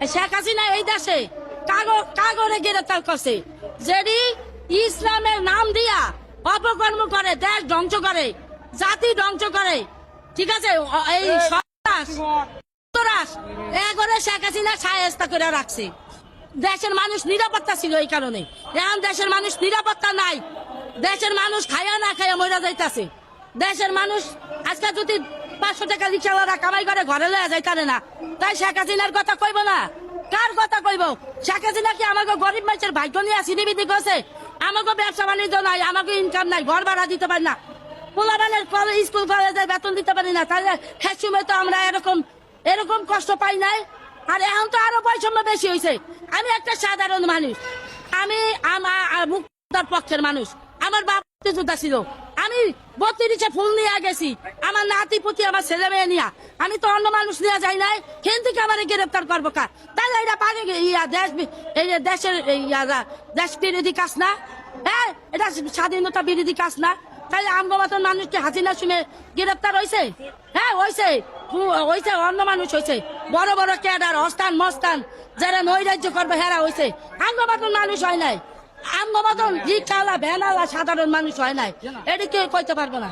শেখ হাসিনা এই দেশে কাগরে গ্রেফতার করছে, যেটি ইসলামের নাম দিয়া অপকর্ম করে, দেশ ধ্বংস করে, জাতি ধ্বংস করে। ঠিক আছে, এই এগরে শেখ হাসিনা সায়স্তা করে রাখছে। দেশের মানুষ নিরাপত্তা ছিল এই কারণে। এখন দেশের মানুষ নিরাপত্তা নাই, দেশের মানুষ খায়া না খায়া মরা যাইতাছে। দেশের মানুষ আজকে যদি 500 টাকা রিক্সাওয়ালা কামাই করে ঘরে লয়া যাইতারে না, তাই শেখ হাসিনার কথা কইব না? কার কথা কইব? শেখ হাসিনা কি আমাকে গরিব মানুষের ভাগ্য নিয়ে সিডিবিদি করছে? আমাকে ব্যবসা বাণিজ্য নাই, আমাকে ইনকাম নাই, ঘর ভাড়া দিতে পারি না, পোলাবানের স্কুল কলেজের বেতন দিতে পারি না, তাহলে সে সময় তো আমরা এরকম কষ্ট পাই নাই। আর এখন তো আরো বৈষম্য বেশি হয়েছে। আমি একটা সাধারণ মানুষ, আমি মুক্তির পক্ষের মানুষ, আমার বাপ যোদ্ধা ছিল, আমি 32 ফুল নিয়ে গেছি, আমার নাতি পুতি আমার ছেলে মেয়ে নিয়ে। আমি তো অন্য মানুষ নিয়ে যাই নাই, কিন্তু আমার গ্রেফতার করবো কার? তাহলে এটা পাগে দেশের দেশ বিরোধী কাজ না? হ্যাঁ, এটা স্বাধীনতা বিরোধী কাজ না? তাহলে আমগো মতন মানুষকে হাসিনা শুনে গ্রেফতার হয়েছে? হ্যাঁ হয়েছে, অন্য মানুষ হয়েছে, বড় বড় ক্যাডার অস্তান মস্তান যারা নৈরাজ্য করবে হেরা হয়েছে। আমগো মতন মানুষ হয় নাই, আমগো মতন রিক্সাওয়ালা ভ্যানওয়ালা সাধারণ মানুষ হয় নাই। এটা কেউ কইতে পারবো না।